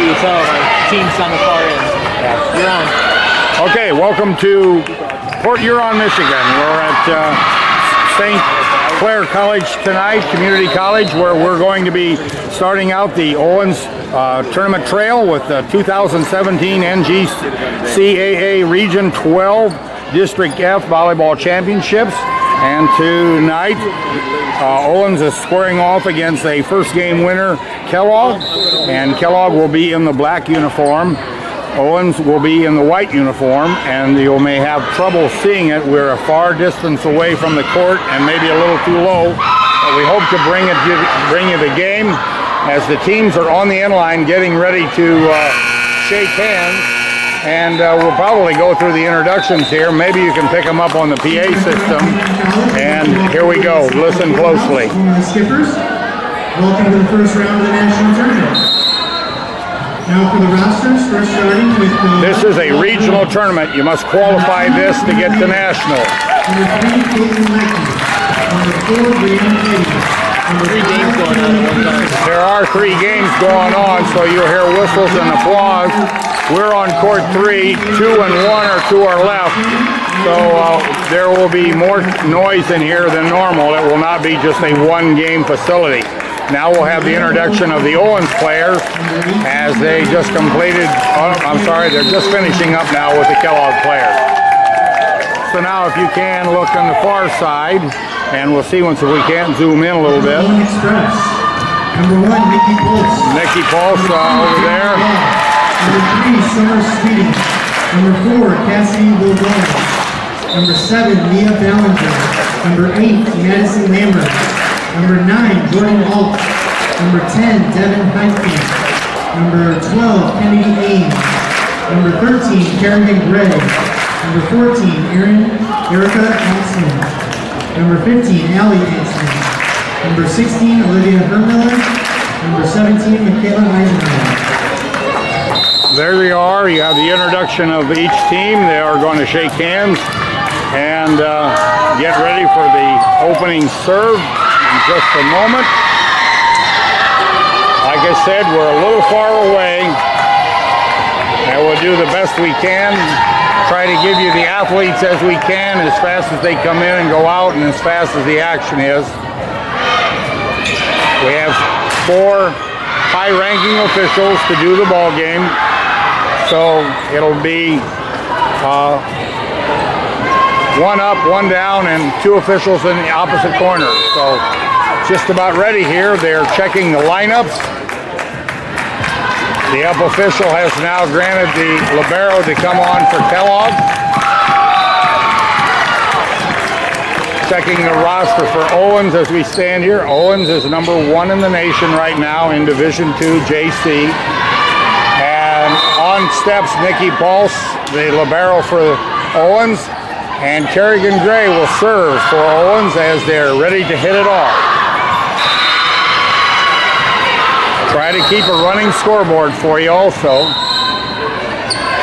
you tell our team's on the far end. Yeah. You're on. Okay, welcome to Port Huron, Michigan. We're at St. Clair College tonight, Community College, where we're going to be starting out the Owens Tournament Trail with the 2017 NGCAA Region 12 District F Volleyball Championships. And tonight, Owens is squaring off against a first game winner, Kellogg. And Kellogg will be in the black uniform. Owens will be in the white uniform, and you may have trouble seeing it. We're a far distance away from the court and maybe a little too low. But we hope to bring you the game as the teams are on the end line getting ready to shake hands. And we'll probably go through the introductions here. Maybe you can pick them up on the PA system. And here we go. Listen closely. Skippers, welcome to the first round of the national tournament. Now for the rosters, first starting with this is a regional tournament. You must qualify this to get to national. Number 3, Caitlin Lecky. Number 4, Brianna Katie. Three games going on. There are 3 games going on, so you'll hear whistles and applause. We're on court 3, 2 and 1 are to our left. So there will be more noise in here than normal. It will not be just a 1-game facility. Now we'll have the introduction of the Owens players as they just completed, they're just finishing up now with the Kellogg players. So now if you can look on the far side, and we'll see once if we can zoom in a little bit. Express. Number 1, Nikki Pulse. Nikki Pulse over there. Number 3, Summer Sweeting. Number 4, Cassidy Wilbon. Number 7, Mia Ballinger. Number 8, Madison Lambert. Number 9, Jordan Alt. Number 10, Devin Heitkamp. Number 12, Kennedy Ames. Number 13, Kerrigan Gray. Number 14, Erica Axman. Number 15, Allie Axman. Number 16, Olivia Hermiller. Number 17, Michaela Eisenhower. There they are. You have the introduction of each team. They are going to shake hands and get ready for the opening serve in just a moment. Like I said, we're a little far away, and we'll do the best we can. Try to give you the athletes as we can, as fast as they come in and go out, and as fast as the action is. We have 4 high-ranking officials to do the ball game, so it'll be 1 up, 1 down, and 2 officials in the opposite corner. So just about ready here. They're checking the lineups. The up official has now granted the libero to come on for Kellogg. Checking the roster for Owens as we stand here. Owens is number 1 in the nation right now in Division II JC. And on steps, Nikki Pulse, the libero for Owens. And Kerrigan Gray will serve for Owens as they're ready to hit it off. Try to keep a running scoreboard for you also.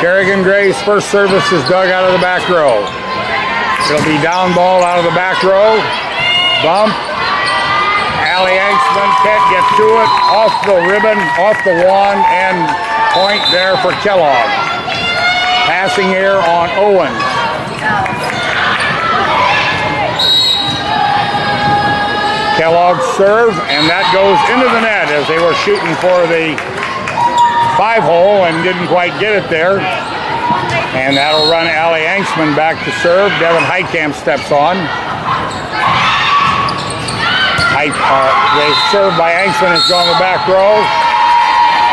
Kerrigan Gray's first service is dug out of the back row. It'll be down ball out of the back row. Bump. Allie Angstman can't get to it. Off the ribbon, off the wand, and point there for Kellogg. Passing here on Owens. Kellogg serve, and that goes into the net as they were shooting for the 5-hole and didn't quite get it there. And that'll run Allie Angstman back to serve. Devin Heitkamp steps on. The serve by Angstman is going to the back row.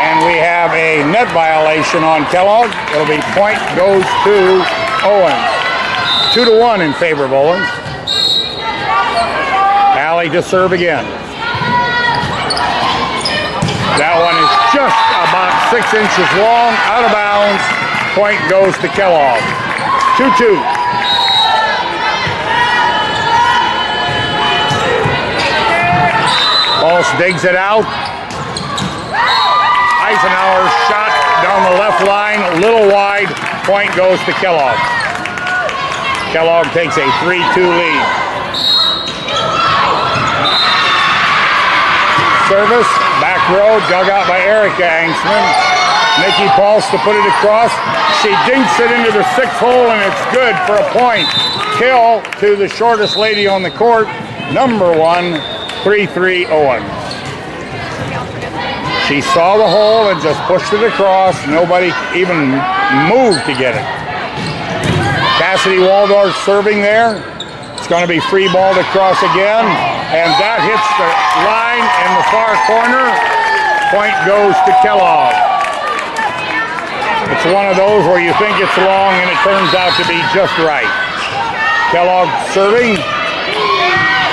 And we have a net violation on Kellogg. It'll be point goes to Owens. 2-1 in favor of Owens. Allie to serve again. That one is just about 6 inches long, out of bounds. Point goes to Kellogg. 2-2. Pulse digs it out. Eisenhower's shot down the left line, a little wide. Point goes to Kellogg. Kellogg takes a 3-2 lead. Service, back row, dug out by Erica Angstman. Nikki Pulse to put it across. She dinks it into the 6th hole, and it's good for a point. Kill to the shortest lady on the court, number 1, 3-3 Owens. She saw the hole and just pushed it across. Nobody even moved to get it. Cassidy Waldorf serving there. It's going to be free balled across again, and that hits the line in the far corner. Point goes to Kellogg. It's one of those where you think it's long and it turns out to be just right. Kellogg serving.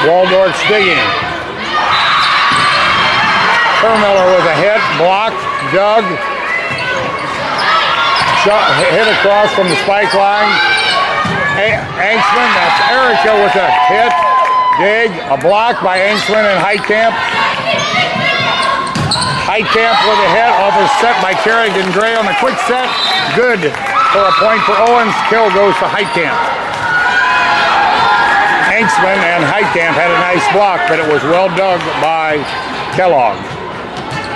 Waldorf's digging. Termiller with a hit, blocked, dug, shot, hit across from the spike line. Angsman, that's Erica with a hit, dig, a block by Angsman and Heitkamp. Heitkamp with a hit, off a set by Kerrigan Gray on the quick set. Good for a point for Owens. Kill goes to Heitkamp. Angsman and Heitkamp had a nice block, but it was well dug by Kellogg.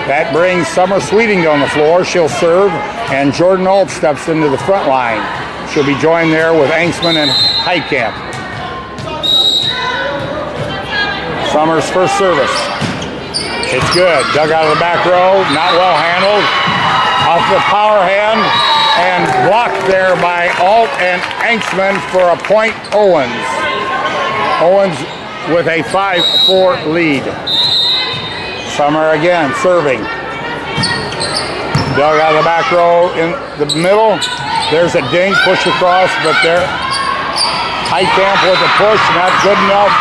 That brings Summer Sweeting on the floor. She'll serve, and Jordan Alt steps into the front line. She'll be joined there with Angsman and Heitkamp. Summer's first service. It's good. Dug out of the back row. Not well handled. Off the power hand, and blocked there by Alt and Angsman for a point Owens. Owens with a 5-4 lead. Summer again serving. Dug out of the back row in the middle. There's a dink, push across, but there. Heitkamp with a push, not good enough.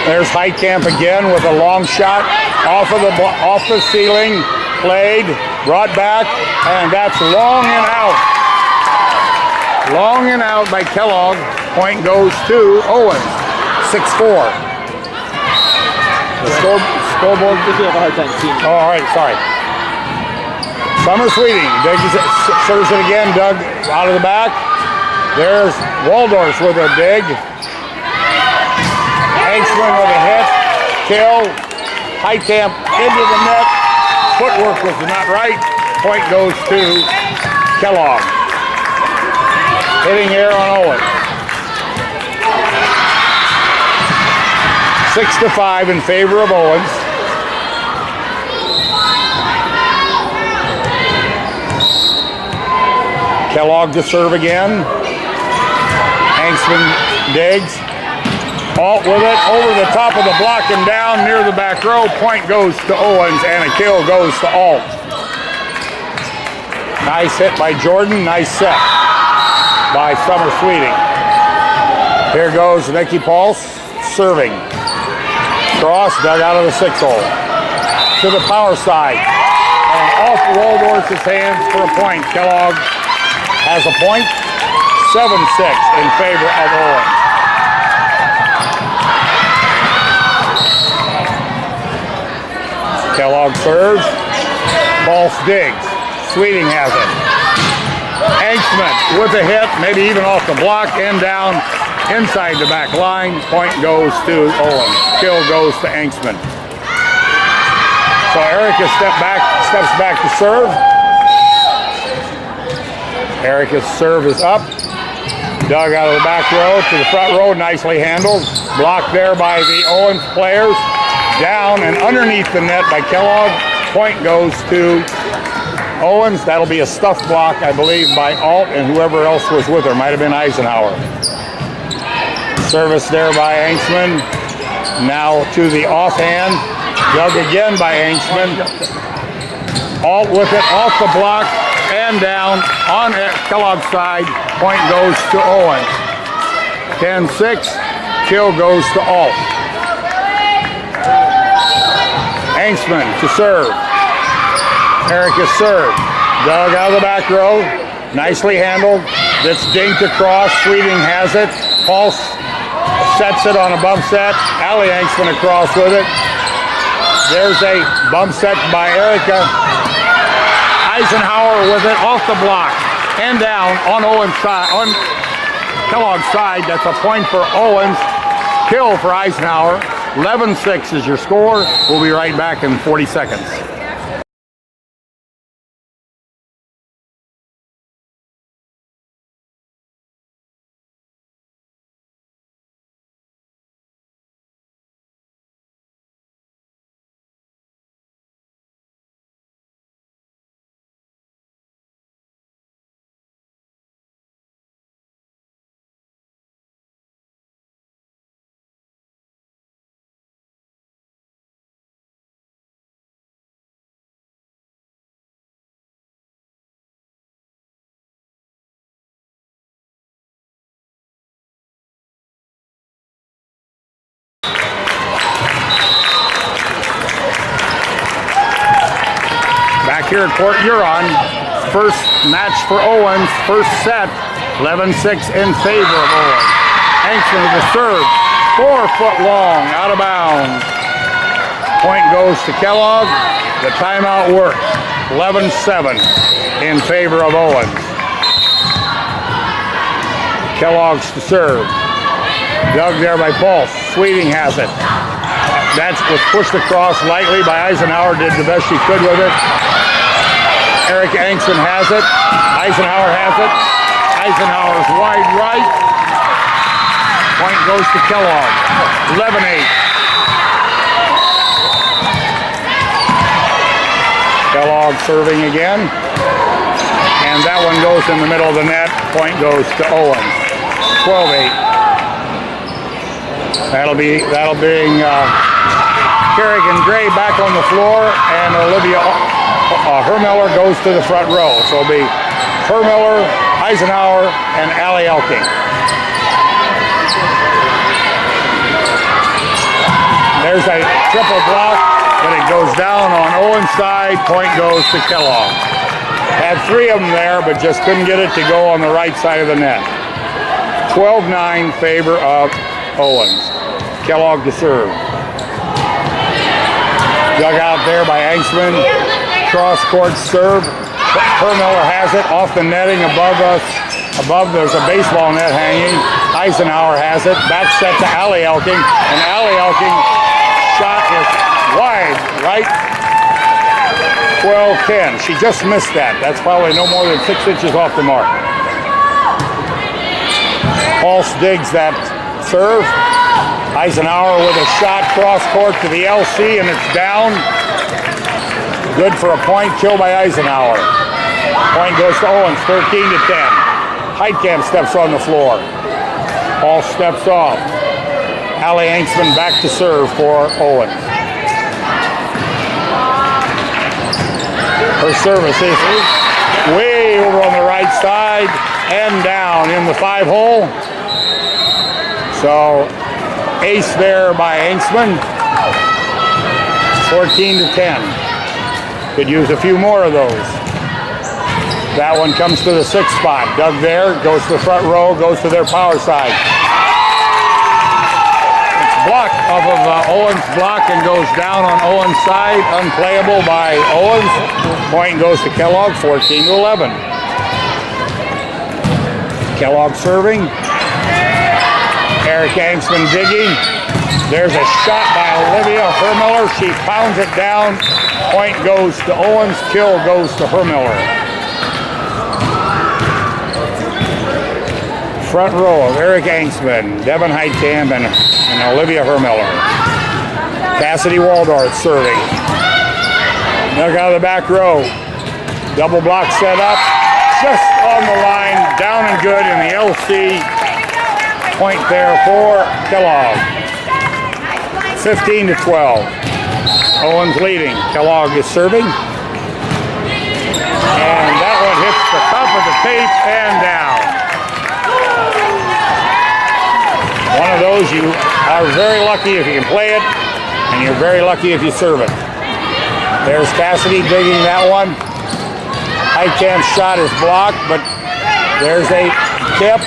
There's Heitkamp again with a long shot off the ceiling, played, brought back, and that's long and out. Long and out by Kellogg. Point goes to Owens, 6-4. The scoreboard. We have a hard time seeing. Oh, all right, sorry. Summer Sweeting serves it again. Dug out of the back. There's Waldorf with a dig. Angsman with a hit. Kill. Heitkamp into the net. Footwork was not right. Point goes to Kellogg. Hitting here on Owens. 6-5 in favor of Owens. Kellogg to serve again. Angsman digs. Alt with it, over the top of the block and down near the back row. Point goes to Owens, and a kill goes to Alt. Nice hit by Jordan, nice set by Summer Sweeting. Here goes Nikki Pulse, serving. Cross, dug out of the 6 hole. To the power side. And off Waldorf's hands for a point. Kellogg has a point. 7-6 in favor of Owens. Kellogg serves. Pulse digs. Sweeting has it. Angsman with a hit, maybe even off the block and down inside the back line. Point goes to Owens. Kill goes to Angsman. So Erica steps back to serve. Erica's serve is up. Dug out of the back row to the front row, nicely handled. Blocked there by the Owens players. Down and underneath the net by Kellogg. Point goes to Owens. That'll be a stuff block, I believe, by Alt and whoever else was with her. Might have been Eisenhower. Service there by Angsman. Now to the offhand. Dug again by Angsman. Alt with it off the block and down on Kellogg's side. Point goes to Owens. 10-6. Kill goes to Alt. Angsman to serve. Erica serve. Dug out of the back row. Nicely handled. That's dinked across. Sweeting has it. Pulse sets it on a bump set. Allie Angsman across with it. There's a bump set by Erica. Eisenhower with it off the block and down on Owens' side, on Kellogg's side. That's a point for Owens. Kill for Eisenhower. 11-6 is your score. We'll be right back in 40 seconds. Back here at Port Huron, first match for Owens, first set, 11-6 in favor of Owens. Hanksman with the serve, 4 foot long, out of bounds. Point goes to Kellogg. The timeout worked. 11-7 in favor of Owens. Kellogg's to serve. Dug there by Pulse. Sweeting has it. That was pushed across lightly by Eisenhower, did the best she could with it. Eric Angson has it. Eisenhower has it. Eisenhower's wide right. Point goes to Kellogg. 11-8. Kellogg serving again. And that one goes in the middle of the net. Point goes to Owens. 12-8. That'll be Kerrigan Gray back on the floor, and Olivia Hermiller goes to the front row. So it'll be Hermiller, Eisenhower, and Allie Elking. There's a triple block, but it goes down on Owens' side. Point goes to Kellogg. Had 3 of them there, but just couldn't get it to go on the right side of the net. 12-9 favor of Owens. Kellogg to serve. Dug out there by Angstman. Cross court serve. Hermiller has it off the netting above us. Above there's a baseball net hanging. Eisenhower has it. Back set to Allie Elking. And Allie Elking shot is wide, right? 12-10. She just missed that. That's probably no more than 6 inches off the mark. Pulse digs that serve. Eisenhower with a shot cross court to the LC, and it's down. Good for a point, killed by Eisenhower. Point goes to Owens, 13-10. Heitkamp steps on the floor. Paul steps off. Allie Angstman back to serve for Owens. Her service is way over on the right side and down in the 5-hole. So ace there by Angstman. 14-10. Could use a few more of those. That one comes to the 6th spot. Dug there, goes to the front row, goes to their power side. It's blocked off of Owens' block and goes down on Owens' side. Unplayable by Owens. Point goes to Kellogg, 14-11. Kellogg serving. Eric Angstman digging. There's a shot by Olivia Hermiller. She pounds it down. Point goes to Owens. Kill goes to Hermiller. Front row of Eric Angstman, Devin Heitkamp, and Olivia Hermiller. Cassidy Waldorf serving. Dug out of the back row. Double block set up. Just on the line. Down and good in the LC. Point there for Kellogg. 15-12. Owens leading. Kellogg is serving. And that one hits the top of the tape and down. One of those you are very lucky if you can play it, and you're very lucky if you serve it. There's Cassidy digging that one. Heitkamp's shot is blocked, but there's a tip.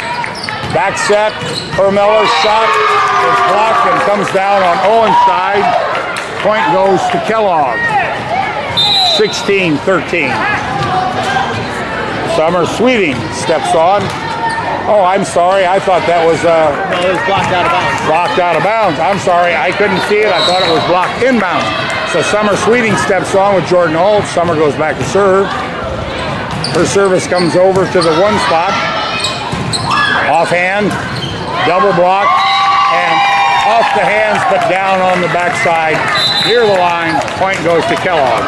Back set, Hermiller's shot is blocked and comes down on Owens' side. Point goes to Kellogg. 16-13. Summer Sweeting steps on. Oh, I'm sorry. I thought that was No, it was blocked out of bounds. blocked out of bounds. I'm sorry. I couldn't see it. I thought it was blocked inbounds. So Summer Sweeting steps on with Jordan Holt. Summer goes back to serve. Her service comes over to the one spot. Offhand, double block, and off the hands, but down on the backside. Near the line, point goes to Kellogg.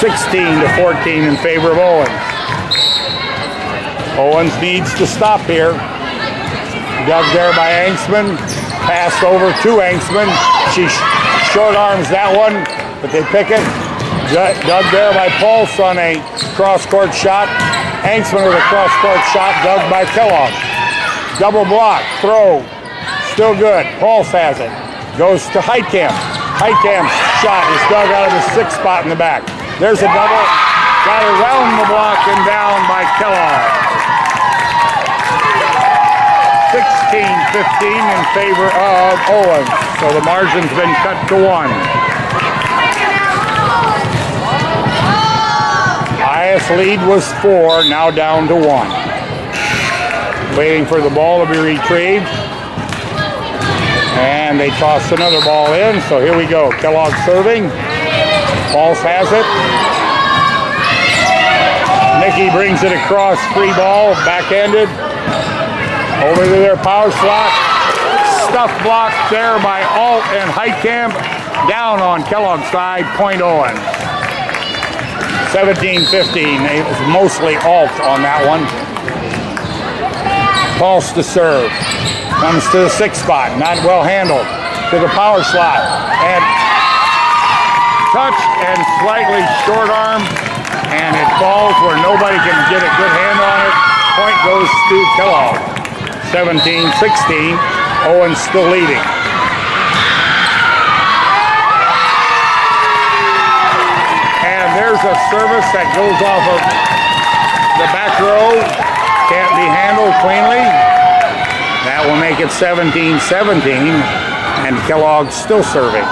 16-14 in favor of Owens. Owens needs to stop here. Dug there by Angsman. Passed over to Angsman. She short arms that one, but they pick it. Dug there by Pulse on a cross-court shot. Angsman with a cross-court shot, dug by Kellogg. Double block, throw, still good. Pulse has it. Goes to Heitkamp. Heitkamp's shot is dug out of the sixth spot in the back. There's a double. Got around the block and down by Kellogg. 16-15 in favor of Owens. So the margin's been cut to 1. Highest lead was 4, now down to 1. Waiting for the ball to be retrieved. And they toss another ball in, so here we go. Kellogg serving. Pulse has it. Nikki brings it across, free ball, backhanded. Over to their power slot. Stuff blocked there by Alt and Heitkamp. Down on Kellogg's side, point Owens. 17-15. It was mostly Alt on that one. Pulse to serve. Comes to the sixth spot. Not well handled. To the power slot. And touched and slightly short arm. And it falls where nobody can get a good hand on it. Point goes to Kellogg. 17-16. Owens still leading. And there's a service that goes off of the back row. Can't be handled cleanly. That will make it 17-17. And Kellogg's still serving.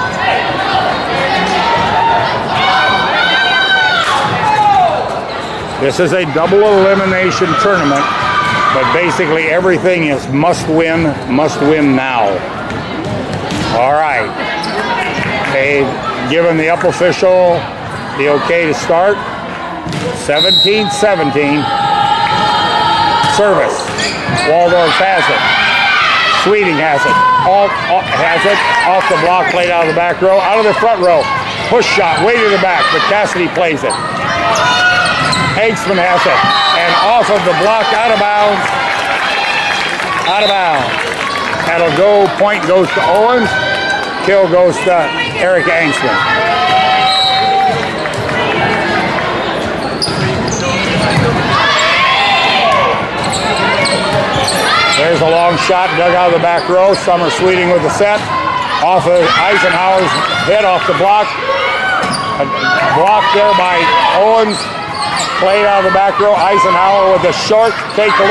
This is a double elimination tournament. But basically everything is must win now. All right. They've given the up official the okay to start. 17-17. Service. Waldorf has it. Sweeting has it. Alt has it. Off the block, played out of the back row. Out of the front row. Push shot, way to the back, but Cassidy plays it. Angsman has it. And off of the block, out of bounds. Out of bounds. That'll go. Point goes to Owens. Kill goes to Eric Angsman. There's a long shot dug out of the back row. Summer Sweeting with the set. Off of Eisenhower's head off the block. A block there by Owens. Played out of the back row. Eisenhower with a short. Take a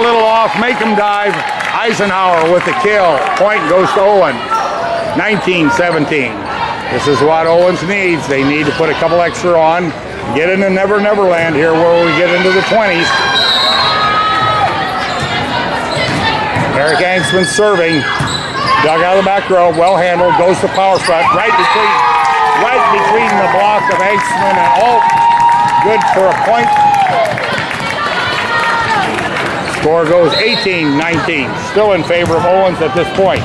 little off. Make him dive. Eisenhower with the kill. Point goes to Owens. 19-17. This is what Owens needs. They need to put a couple extra on. Get into Never Never Land here where we get into the 20s. Eric Angsman serving. Dug out of the back row. Well handled. Goes to power front. Right between the block of Angsman and Alt. Good for a point. Score goes 18-19. Still in favor of Owens at this point.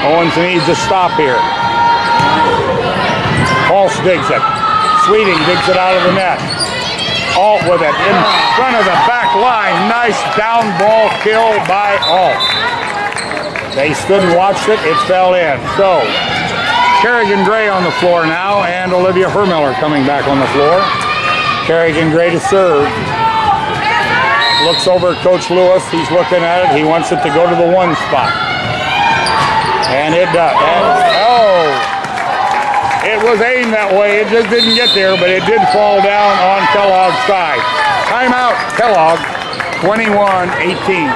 Owens needs to stop here. Pulse digs it. Sweeting digs it out of the net. Alt with it in front of the back line. Nice down ball kill by Alt. They stood and watched it. It fell in. So, Kerrigan Gray on the floor now, and Olivia Hermiller coming back on the floor. Kerrigan Gray to serve. Looks over at Coach Lewis. He's looking at it. He wants it to go to the one spot. And it does. It was aimed that way. It just didn't get there, but it did fall down on Kellogg's side. Timeout, Kellogg, 21-18.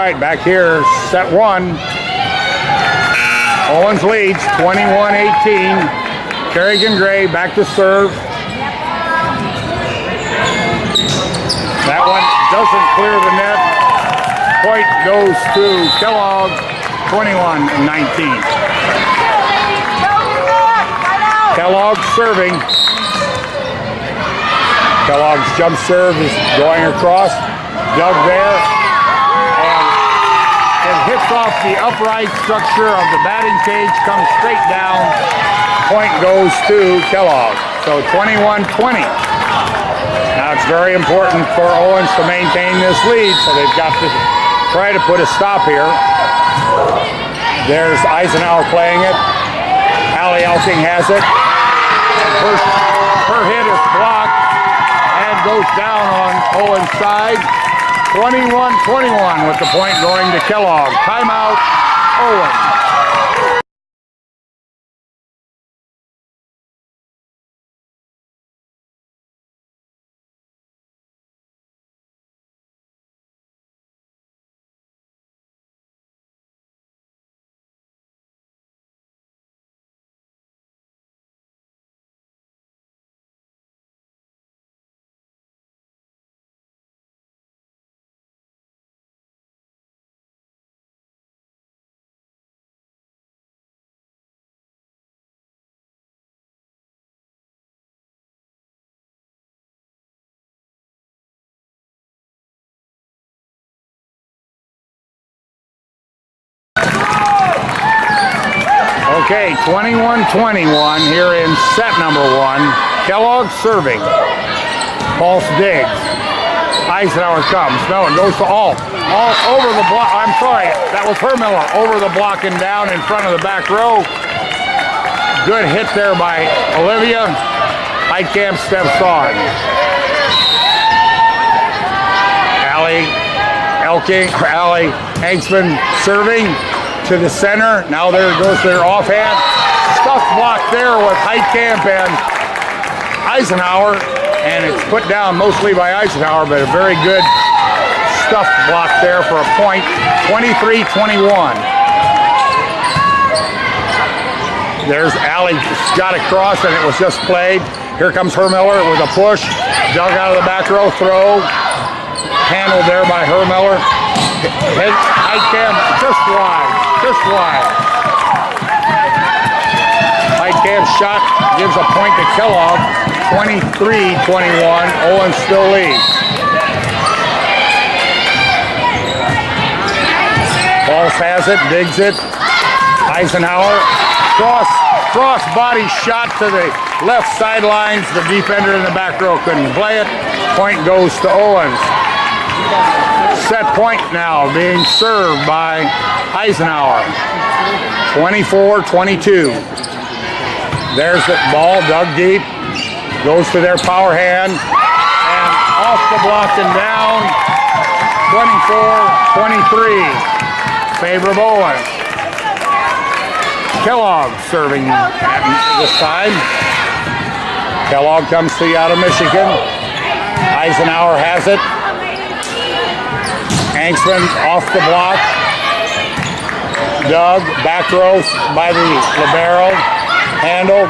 right, back here, set one. Owens leads 21-18. Kerrigan Gray back to serve. That one doesn't clear the net. Point goes to Kellogg, 21-19. Kellogg serving. Kellogg's jump serve is going across. Dug there. And it hits off the upright structure of the batting cage, comes straight down. Point goes to Kellogg. So 21-20. Now it's very important for Owens to maintain this lead, so they've got to try to put a stop here. There's Eisenhower playing it. Allie Elking has it. Her hit is blocked and goes down on Owens' side. 21-21 with the point going to Kellogg. Timeout, Owens. Okay, 21-21 here in set number one. Kellogg serving. False digs. Eisenhower comes. No, it goes to all over the block. I'm sorry, that was Hermiller over the block and down in front of the back row. Good hit there by Olivia. Heitkamp steps on. Allie Hanksman serving to the center. Now there goes their offhand. Stuff block there with Heitkamp and Eisenhower, and it's put down mostly by Eisenhower, but a very good stuff block there for a point. 23-21. There's Allie got across, and it was just played. Here comes Hermiller with a push. Dug out of the back row, throw. Handled there by Hermiller. Heitkamp just wide. Heitkamp's shot gives a point to Kellogg. 23-21. Owens still leads. Walsh has it, digs it. Eisenhower. Cross body shot to the left sidelines. The defender in the back row couldn't play it. Point goes to Owens. Set point now being served by Eisenhower. 24-22. There's the ball dug deep. Goes to their power hand. And off the block and down. 24-23. Favor of Owens. Kellogg serving this time. Kellogg comes to you out of Michigan. Eisenhower has it. Hanksman off the block. Dug, back row by the libero. Handle.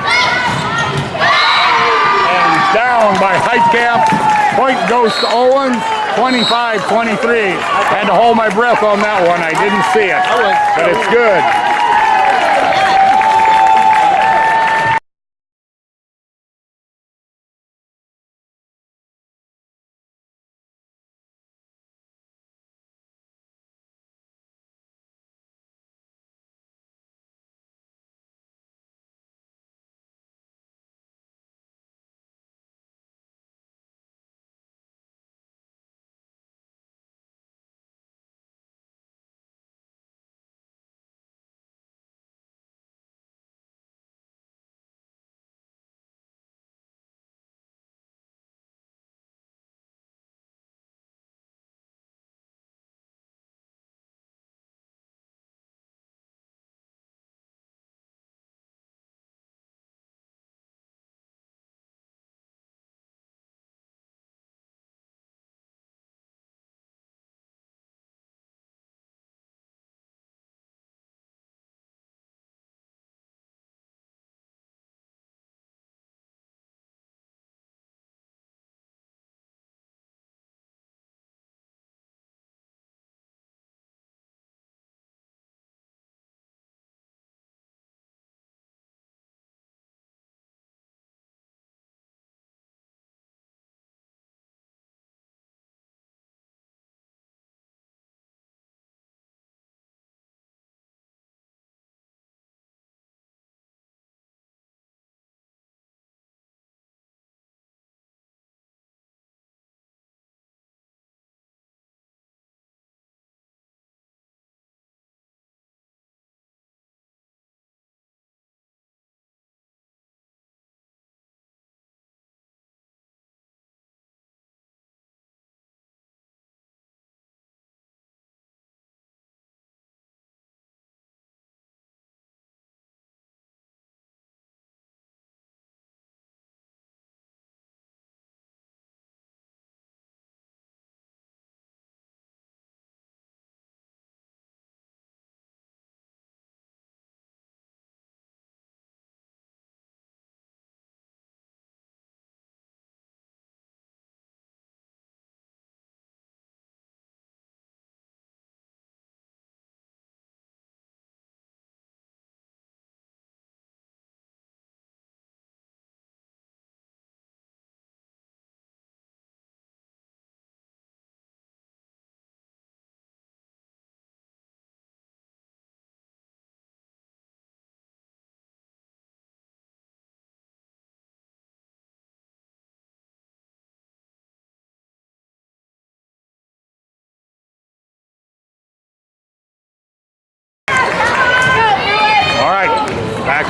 And down by Heitkamp. Point goes to Owens. 25-23. Had to hold my breath on that one. I didn't see it, but it's good.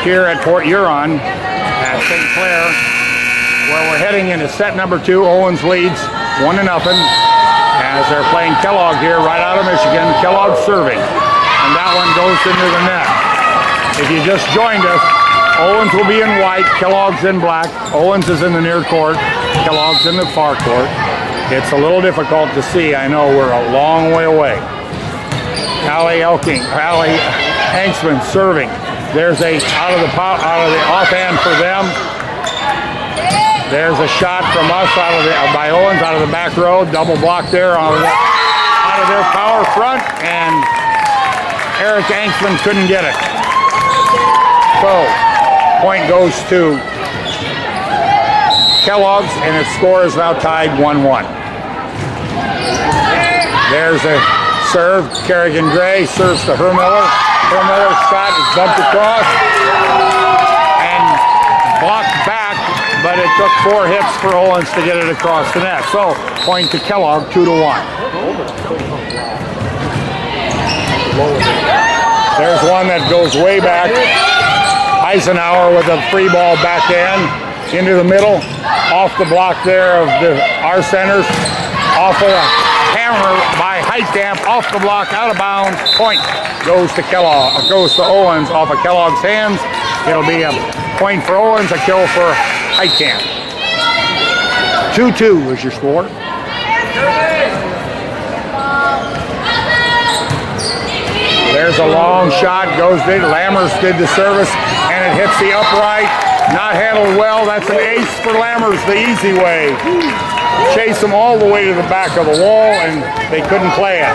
here at Port Huron at St. Clair, where we're heading into set number 2. Owens leads 1-0 as they're playing Kellogg here right out of Michigan. Kellogg serving, and that one goes into the net. If you just joined us, Owens will be in white, Kellogg's in black. Owens is in the near court, Kellogg's in the far court. It's a little difficult to see. I know we're a long way away. Allie Hanksman serving. There's a out of the offhand for them. There's a shot from us by Owens out of the back row. Double block there out of their power front, and Eric Hanksman couldn't get it. So point goes to Kellogg's, and its score is now tied 1-1. There's a serve. Kerrigan Gray serves to Hermiller. Hermiller's shot is bumped across and blocked back, but it took 4 hits for Owens to get it across the net. So point to Kellogg, 2-1. There's one that goes way back. Eisenhower with a free ball backhand into the middle, off the block there of our centers, off of a hammer by Heitkamp, off the block, out of bounds. Point goes to Owens off of Kellogg's hands. It'll be a point for Owens, a kill for Heitkamp. 2-2 is your score. There's a long shot, Lammers did the service, and it hits the upright. Not handled well. That's an ace for Lammers the easy way. Chase them all the way to the back of the wall, and they couldn't play it.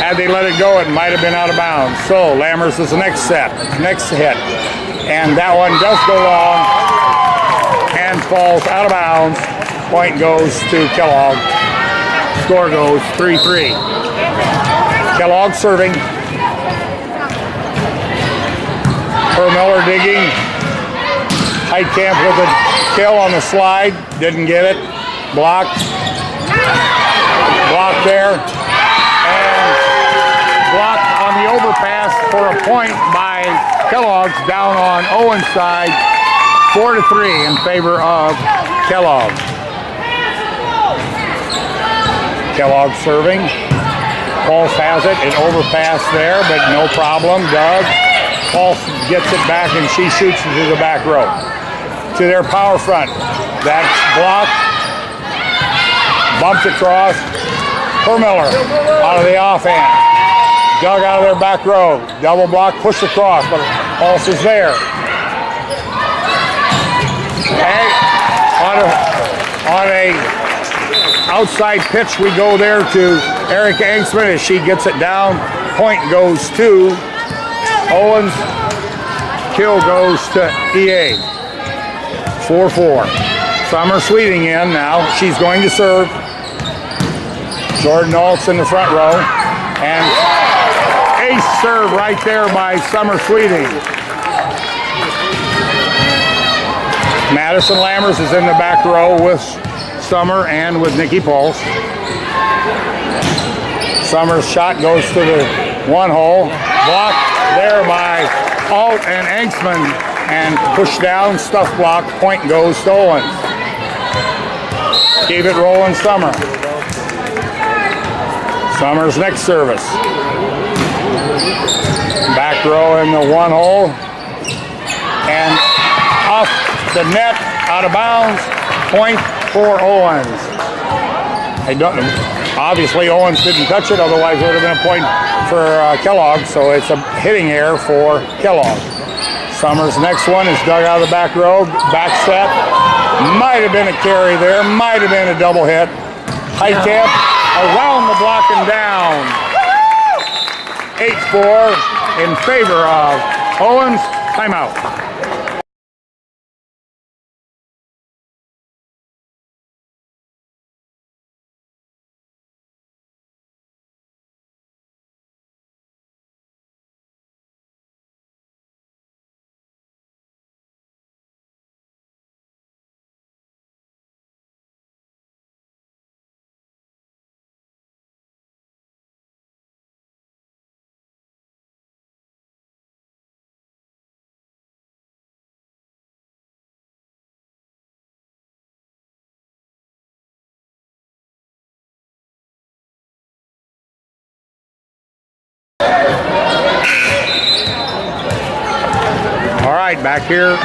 Had they let it go, it might have been out of bounds. So Lammers is the next hit. And that one does go long and falls out of bounds. Point goes to Kellogg. Score goes 3-3. Kellogg serving. Hermiller digging. Heitkamp with a kill on the slide. Didn't get it. Blocked. Blocked there. And blocked on the overpass for a point by Kellogg's down on Owens' side. 4-3 in favor of Kellogg. Kellogg serving. Pulse has it. It overpassed there, but no problem. Doug. Pulse gets it back, and she shoots it to the back row. To their power front. That's blocked. Bumped across. Hermiller out of the offhand. Doug out of their back row. Double block, pushed across, but Pulse is there. Hey, on a outside pitch, we go there to Eric Hanksman as she gets it down. Point goes to Owens. Kill goes to EA. 4-4. Summer Sweeting in now. She's going to serve. Jordan Alts in the front row. And ace serve right there by Summer Sweeting. Madison Lammers is in the back row with Summer and with Nikki Pulse. Summer's shot goes to the one hole. Blocked there by Alt and Hanksman, and pushed down, stuff block. Point goes to Owens. Keep it rolling, Summer. Summer's next service. Back row in the one hole. And off the net, out of bounds. Point for Owens. Obviously Owens didn't touch it, otherwise it would have been a point for Kellogg, so it's a hitting error for Kellogg. Summers' next one is dug out of the back row, back set. Might have been a carry there, might have been a double hit. Heitkamp around the block and down. 8-4 in favor of Owens. Timeout. All right, back here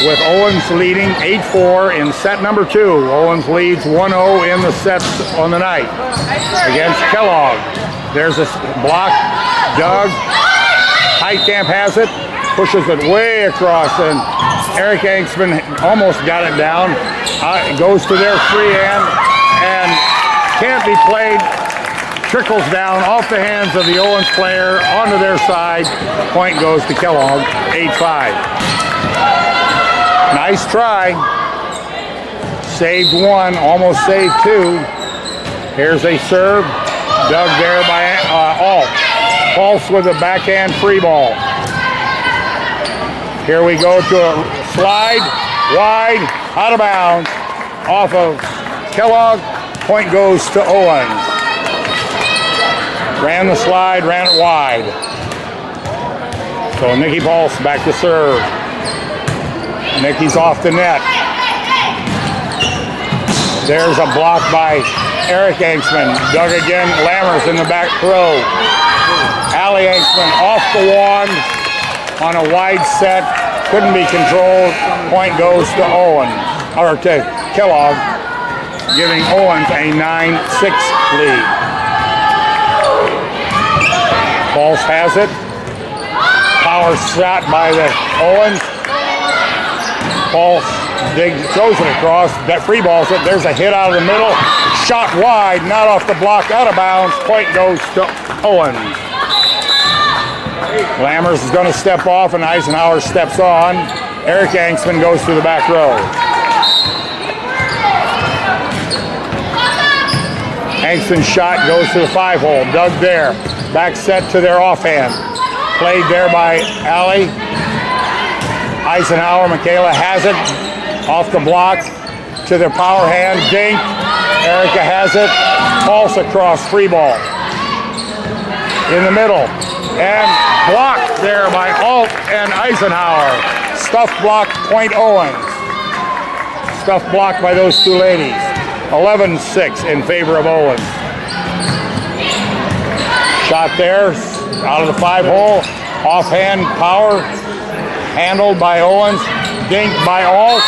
with Owens leading 8-4 in set number 2. Owens leads 1-0 in the sets on the night against Kellogg. There's a block. Doug Heitkamp has it, pushes it way across, and Eric Angsman almost got it down. It goes to their free hand and can't be played. Trickles down off the hands of the Owens player onto their side. Point goes to Kellogg, 8-5. Nice try. Saved one, almost saved two. Here's a serve. Dug there by Alt. Pulse with a backhand free ball. Here we go to a slide. Wide, out of bounds. Off of Kellogg. Point goes to Owens. Ran the slide, ran it wide. So Nicky Pulse back to serve. Nicky's off the net. There's a block by Eric Angsman. Dug again. Lammers in the back row. Allie Angsman off the wand on a wide set. Couldn't be controlled. Point goes to Owens, or to Kellogg, giving Owens a 9-6 lead. Pulse has it. Power shot by the Owens. Pulse throws it across. That free balls it. There's a hit out of the middle. Shot wide, not off the block, out of bounds. Point goes to Owens. Lammers is going to step off, and Eisenhower steps on. Eric Angsman goes to the back row. Angsman's shot goes to the 5-hole. Dug there. Back set to their offhand. Played there by Allie. Eisenhower, Michaela has it. Off the block to their power hand. Dink. Erica has it. Pulse across, free ball. In the middle. And blocked there by Alt and Eisenhower. Stuff block, point Owens. Stuff blocked by those two ladies. 11-6 in favor of Owens. Shot there, out of the 5-hole. Offhand power, handled by Owens. Dink by Alt.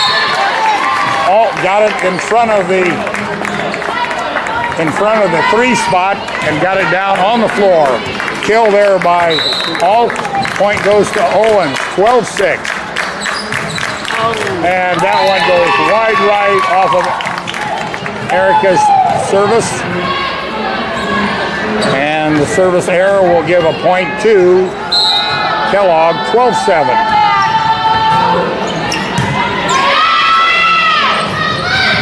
Alt got it in front of the 3 spot and got it down on the floor. Kill there by Alt. Point goes to Owens, 12-6. And that one goes wide right off of Erica's service. And the service error will give a point to Kellogg, 12-7.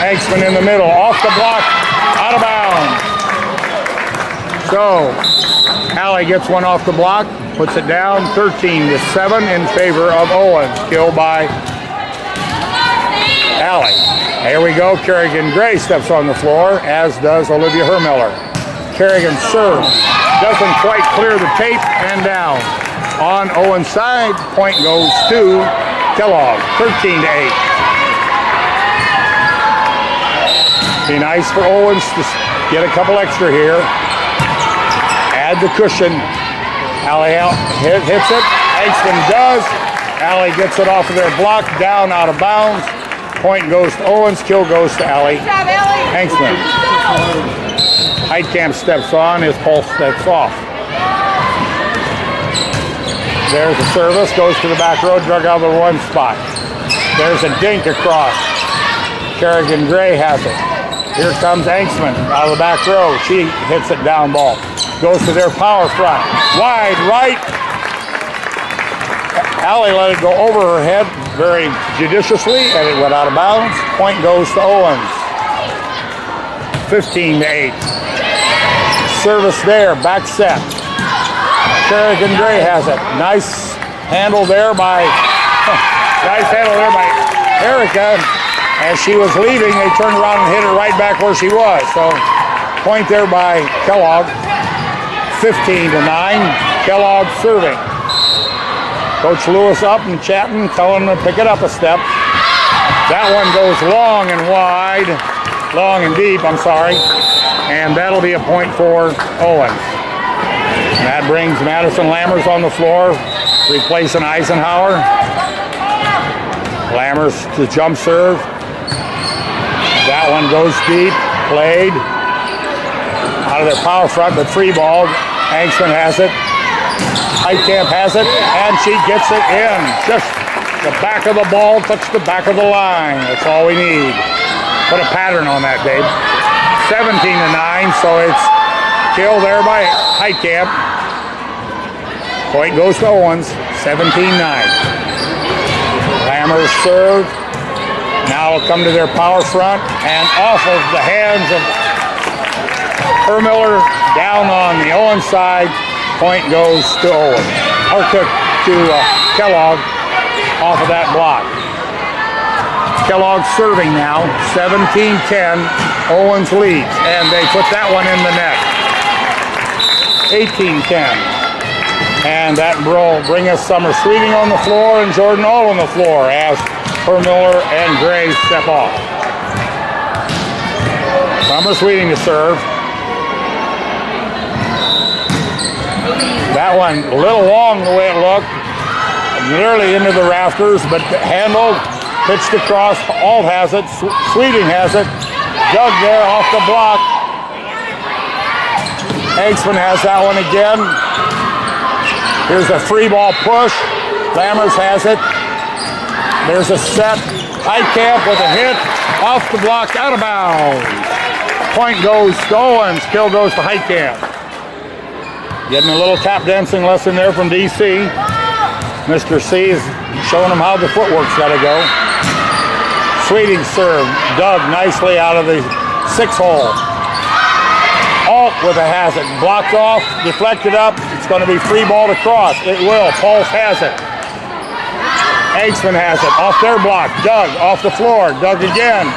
Angsman in the middle, off the block, out of bounds. So, Allie gets one off the block, puts it down, 13-7 in favor of Owens. Kill by Allie. Here we go, Kerrigan Gray steps on the floor, as does Olivia Hermiller. Kerrigan serves, doesn't quite clear the tape, and down. On Owens' side, point goes to Kellogg, 13-8. Be nice for Owens to get a couple extra here. Add the cushion. Allie hits it. Angsman does. Allie gets it off of their block, down, out of bounds. Point goes to Owens. Kill goes to Allie. Good job, Allie. Angsman. Heitkamp steps on. His Pulse steps off. There's a service. Goes to the back row. Drug out of the 1 spot. There's a dink across. Kerrigan Gray has it. Here comes Angsman out of the back row. She hits it down ball. Goes to their power front. Wide right. Allie let it go over her head very judiciously, and it went out of bounds. Point goes to Owens. 15-8. Service there, back set. Kerrigan Gray has it. Nice handle there by Erica. As she was leaving, they turned around and hit her right back where she was. So, point there by Kellogg. 15-9. Kellogg serving. Coach Lewis up and chatting, telling them to pick it up a step. That one goes long and wide, long and deep, I'm sorry. And that'll be a point for Owens. And that brings Madison Lammers on the floor, replacing Eisenhower. Lammers to jump serve. That one goes deep, played. Out of their power front, but free ball. Angsman has it. Heitkamp has it, and she gets it in. Just the back of the ball, touch the back of the line. That's all we need. Put a pattern on that, babe. 17-9, so it's killed there by Heitkamp. Point goes to Owens, 17-9. Lammers serve. Now it'll come to their power front, and off of the hands of Hermiller down on the Owens side. Point goes to Owens, or to Kellogg off of that block. Kellogg serving now, 17-10. Owens leads, and they put that one in the net. 18-10. And that will bring us Summer Sweeting on the floor and Jordan All on the floor as Hermiller and Gray step off. Summer Sweeting to serve. That one a little long the way it looked, nearly into the rafters, but handled, pitched across. Alt has it, Sweeting has it, dug there off the block. Angsman has that one again. Here's a free ball push. Lammers has it. There's a set. Heitkamp with a hit off the block, out of bounds. Point goes to Owens. Kill goes to Heitkamp. Getting a little tap dancing lesson there from DC. Mr. C is showing them how the footwork's got to go. Sweeting serve, dug nicely out of the 6-hole. Alt with a has it, blocked off, deflected up. It's going to be free ball to cross. It will. Pulse has it. Angsman has it off their block. Dug off the floor. Dug again.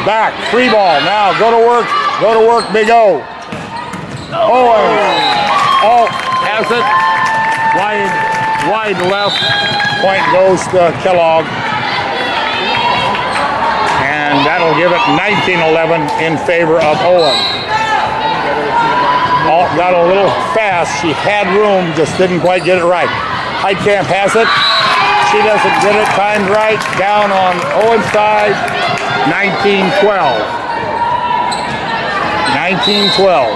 Back. Free ball. Now go to work. Go to work. Big O. Owens. Alt has it. Wide left. Point goes to Kellogg. And that'll give it 19-11 in favor of Owens. Alt got a little fast. She had room, just didn't quite get it right. Heitkamp has it. She doesn't get it timed right. Down on Owens' side. 19-12. 19-12.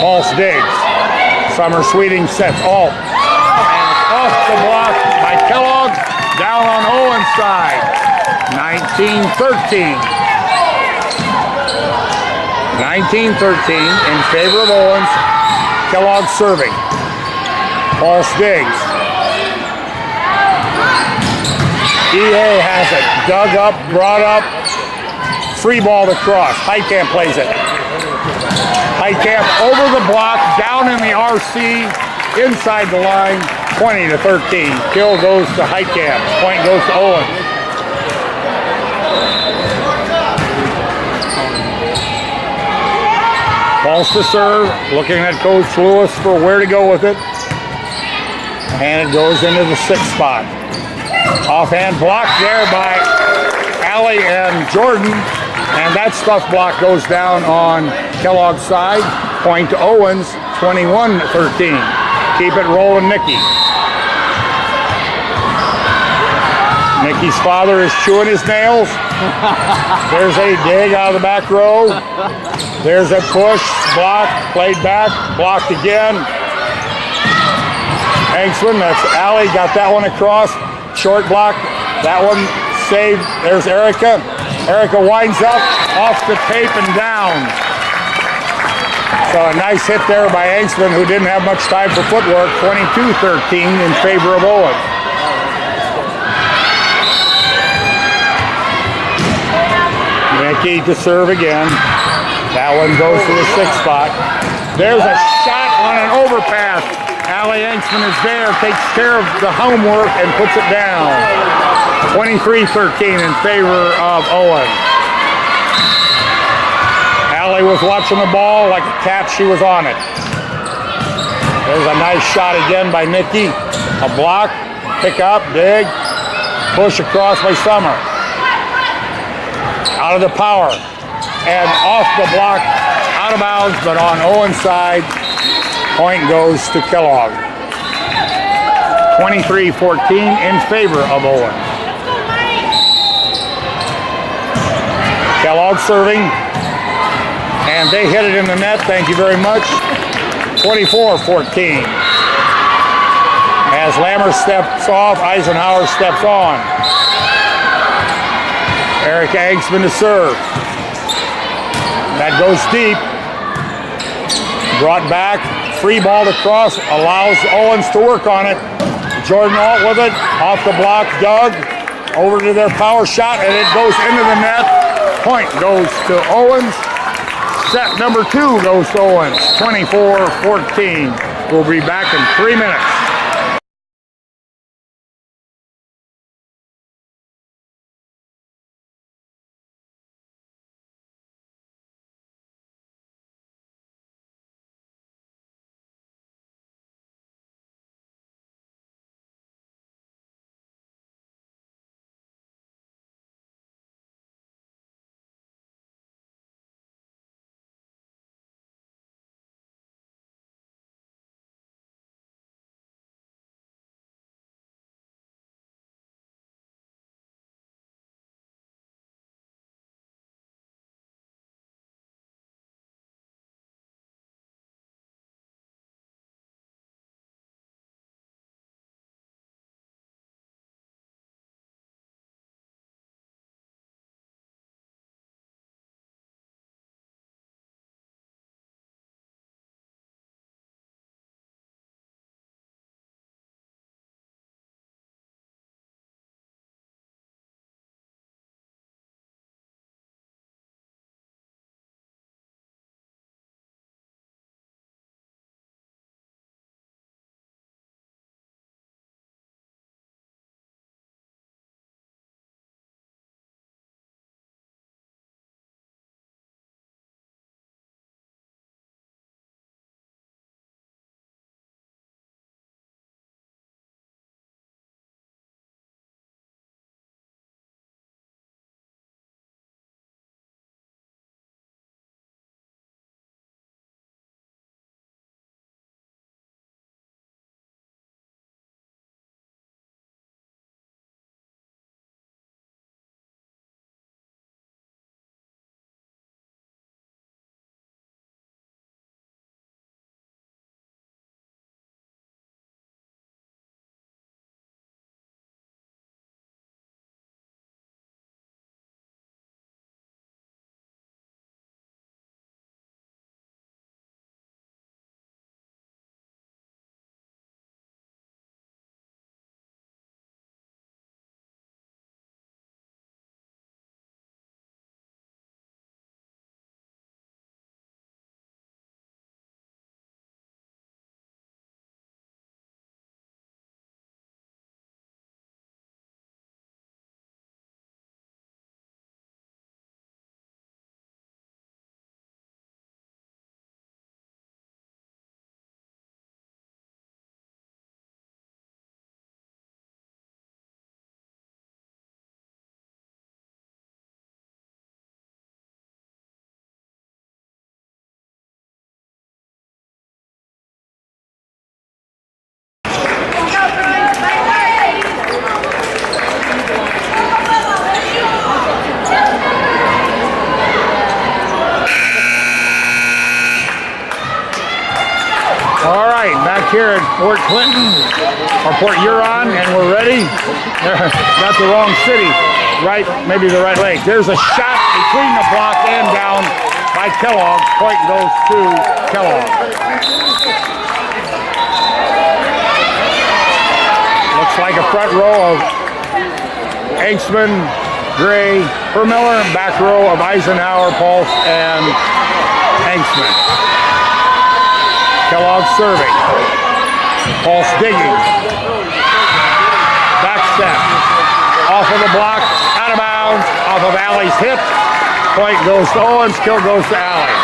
Pulse digs. Summer Sweeting sets Alt. And it's off the block by Kellogg. Down on Owens' side. 19-13. 19-13 in favor of Owens. Kellogg serving. Pulse digs. EA has it. Dug up, brought up. Free ball to cross. Heitkamp plays it. Heitkamp over the block, down in the RC, inside the line, 20-13. Kill goes to Heitkamp. Point goes to Owens. Pulse to serve, looking at Coach Lewis for where to go with it. And it goes into the 6th spot. Offhand block there by Allie and Jordan. And that stuff block goes down on Kellogg's side. Point to Owens, 21-13. Keep it rolling, Nikki. Nikki's father is chewing his nails. There's a dig out of the back row. There's a push, block, played back, blocked again. Angsman, that's Allie, got that one across. Short block, that one saved. There's Erica. Erica winds up, off the tape and down. So a nice hit there by Angsman, who didn't have much time for footwork. 22-13 in favor of Owens. Nikki to serve again. That one goes to the 6th spot. There's a shot on an overpass. Allie Angsman is there, takes care of the homework and puts it down. 23-13 in favor of Owens. Allie was watching the ball like a cat, she was on it. There's a nice shot again by Nikki. A block, pick up, dig, push across by Summer. Out of the power. And off the block, out of bounds, but on. on Owens' side. Point goes to Kellogg. 23-14 in favor of Owens. Kellogg serving, and they hit it in the net. Thank you very much. 24-14. As Lammer steps off, Eisenhower steps on. Eric Angsman to serve. That goes deep. Brought back. Free ball to cross. Allows Owens to work on it. Jordan Alt with it. Off the block. Doug. Over to their power shot, and it goes into the net. Point goes to Owens. Set number 2 goes to Owens. 24-14. We'll be back in 3 minutes. Here at Port Clinton, or Port Huron, and we're ready. Got the wrong city, right, maybe the right leg. There's a shot between the block and down by Kellogg. Point goes to Kellogg. Looks like a front row of Angsman, Gray, Hermiller, and back row of Eisenhower, Pulse, and Angsman. Kellogg serving. Pulse digging. Back step. Off of the block. Out of bounds. Off of Alley's hip. Point goes to Owens. Kill goes to Alley.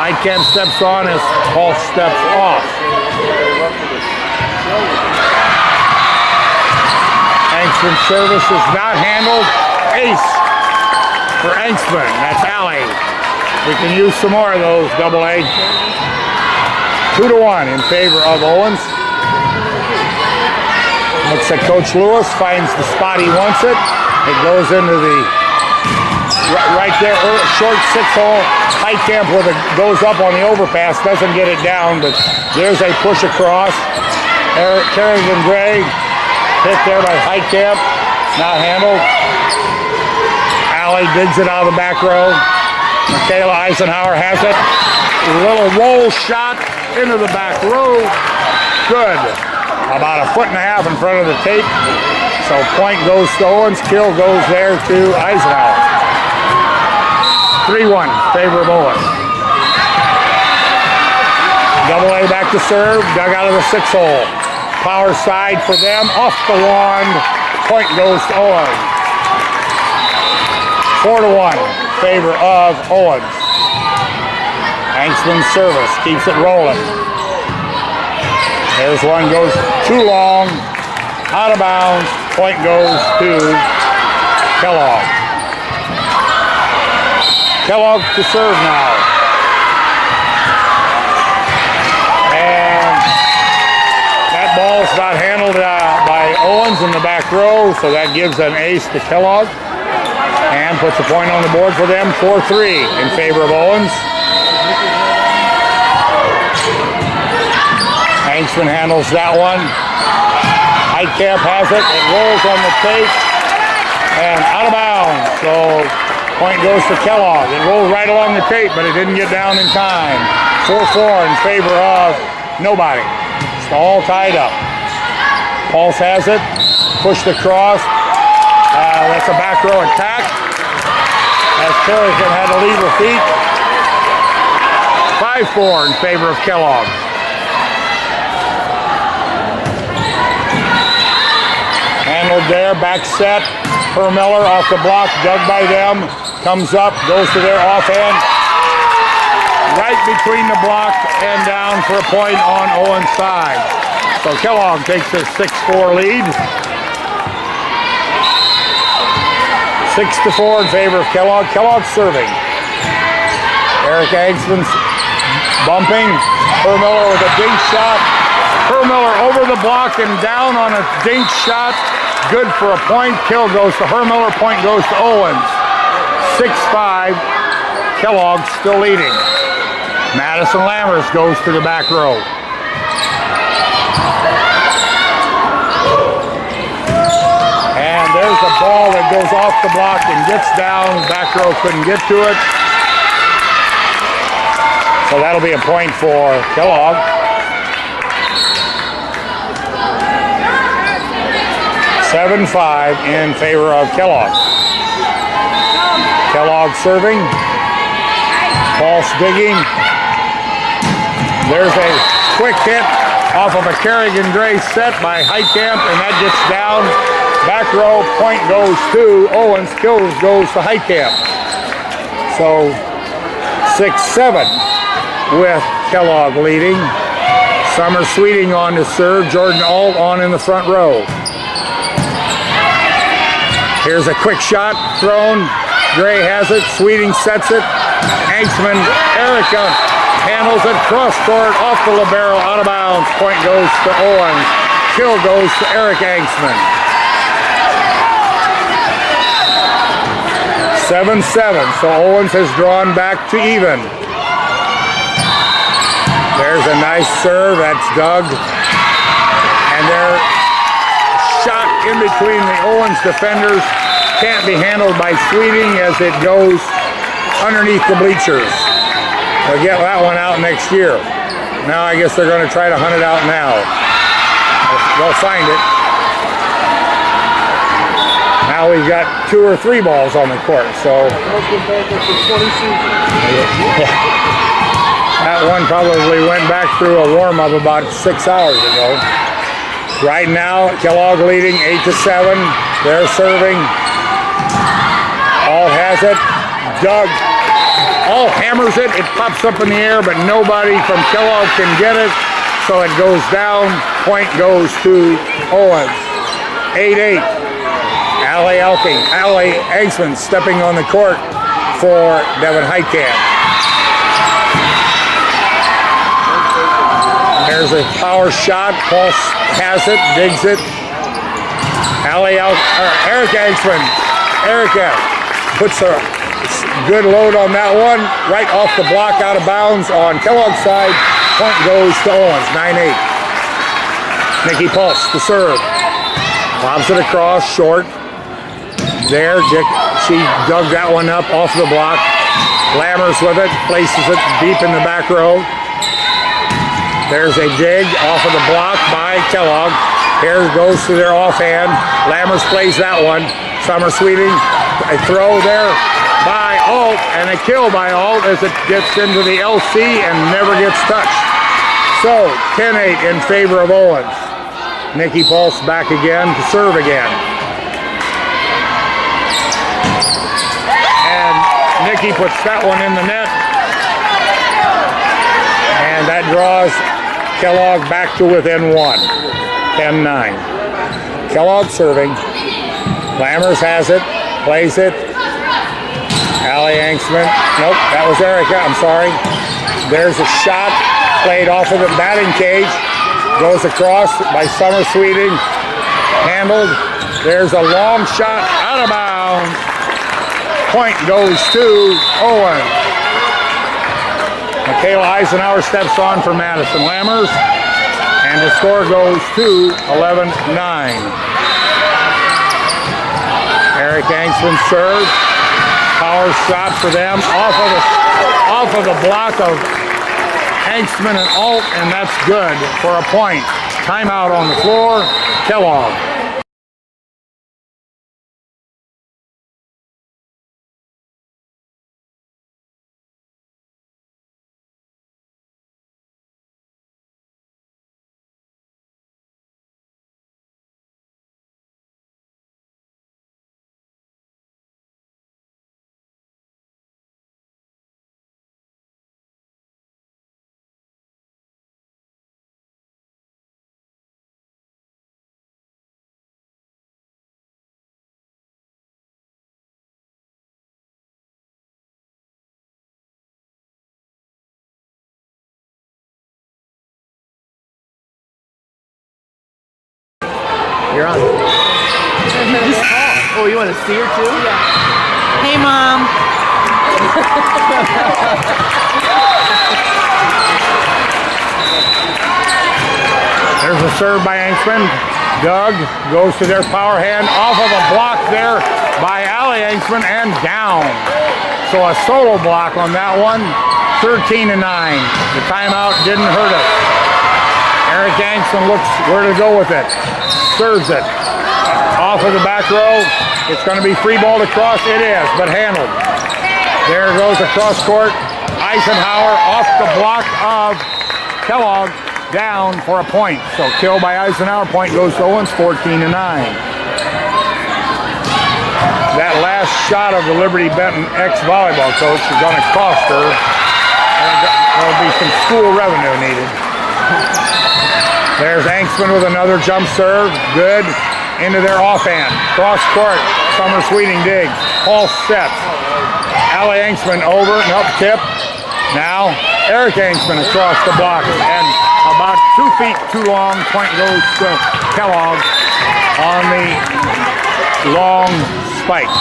Heitkamp steps on as Pulse steps off. Angsman's service is not handled. Ace for Angsman. That's Alley. We can use some more of those, double A. 2-1 in favor of Owens. Looks like Coach Lewis finds the spot he wants it. It goes into the right there, short 6-hole high camp where it goes up on the overpass. Doesn't get it down, but there's a push across. Kerrigan Gray hit there by high camp, not handled. Allie digs it out of the back row. Michaela Eisenhower has it. A little roll shot into the back row. Good. About 1.5 feet in front of the tape. So point goes to Owens. Kill goes there to Eisenhower. 3-1, favor of Owens. Double A back to serve. Dug out of the 6-hole. Power side for them. Off the wand. Point goes to Owens. 4-1, favor of Owens. Hanksman's service keeps it rolling. There's one, goes too long, out of bounds. Point goes to Kellogg. Kellogg to serve now. And that ball's not handled by Owens in the back row, so that gives an ace to Kellogg. And puts a point on the board for them, 4-3 in favor of Owens. Hanksman handles that one. Heitkamp has it. It rolls on the tape and out of bounds. So point goes to Kellogg. It rolled right along the tape, but it didn't get down in time. 4-4 in favor of nobody. It's all tied up. Pulse has it. Pushed across. That's a back row attack. As Kerrigan had to leave her feet. 5-4 in favor of Kellogg. Handled there, back set. Hermiller off the block, dug by them. Comes up, goes to their offhand. Right between the block and down for a point on Owens' side. So Kellogg takes a 6-4 lead. 6-4 in favor of Kellogg. Kellogg serving. Eric Hanksman's bumping. Hermiller with a dink shot. Hermiller over the block and down on a dink shot. Good for a point. Kill goes to Hermiller. Point goes to Owens. 6-5. Kellogg still leading. Madison Lammers goes to the back row. And there's a ball that goes off the block and gets down. Back row couldn't get to it. So that'll be a point for Kellogg. 7-5 in favor of Kellogg. Kellogg serving. Pulse digging. There's a quick hit off of a Kerrigan Gray set by Heitkamp, and that gets down. Back row, point goes to Owens. Kills goes to Heitkamp. So 6-7 with Kellogg leading. Summer Sweeting on to serve. Jordan Alt on in the front row. Here's a quick shot thrown. Gray has it. Sweeting sets it. Hanksman, Erica handles it. Cross court, off the libero, out of bounds. Point goes to Owens. Kill goes to Eric Hanksman. 7-7. So Owens has drawn back to even. There's a nice serve. That's dug. And they're shot in between the Owens defenders. Can't be handled by Sweeting as it goes underneath the bleachers. They'll get that one out next year. Now I guess they're going to try to hunt it out now. They'll find it. Now we've got 2 or 3 balls on the court, so that one probably went back through a warm-up about 6 hours ago. Right now, Kellogg leading 8-7. They're serving. All has it. Doug. All hammers it. It pops up in the air, but nobody from Kellogg can get it. So it goes down. Point goes to Owens. 8-8. Allie Hanksman stepping on the court for Devin Heitkamp. There's a power shot. Pulse has it, digs it. Erica Engsman. Erica puts a good load on that one. Right off the block, out of bounds on Kellogg's side. Point goes to Owens, 9-8. Nikki Pulse to serve. Lobs it across, short. There, she dug that one up off the block. Lammers with it, places it deep in the back row. There's a dig off of the block by Kellogg. Here goes to their offhand. Lammers plays that one. Summer Sweeting, a throw there by Alt, and a kill by Alt as it gets into the LC and never gets touched. So, 10-8 in favor of Owens. Nikki Pulse back again to serve again. And Nikki puts that one in the net. And that draws Kellogg back to within one. 10-9. Kellogg serving. Lammers has it, plays it. Allie Engsman. Nope, that was Erica, I'm sorry. There's a shot played off of the batting cage. Goes across by Summer Sweeting. Handled. There's a long shot out of bounds. Point goes to Owens. Michaela Eisenhower steps on for Madison Lammers. And the score goes to 11-9. Eric Engsman serves. Power shot for them off of the block of Engsman and Alt, and that's good for a point. Timeout on the floor. Kellogg. You're on. Oh, you want to see her too? Yeah. Hey, Mom. There's a serve by Engsman. Doug goes to their power hand off of a block there by Allie Engsman and down. So a solo block on that one. 13-9. The timeout didn't hurt us. Eric Engsman looks where to go with it. Serves it. Off of the back row. It's going to be free ball across. It is, but handled. There goes across court. Eisenhower off the block of Kellogg. Down for a point. So kill by Eisenhower. Point goes to Owens, 14-9. That last shot of the Liberty Benton ex-volleyball coach is going to cost her. There'll be some school revenue needed. There's Engsman with another jump serve. Good. Into their offhand. Cross court. Summer Sweeting digs. Pulse sets. Allie Engsman over. Nope, tip. Now, Eric Engsman across the block. And about 2 feet too long. Point goes to Kellogg on the long spike.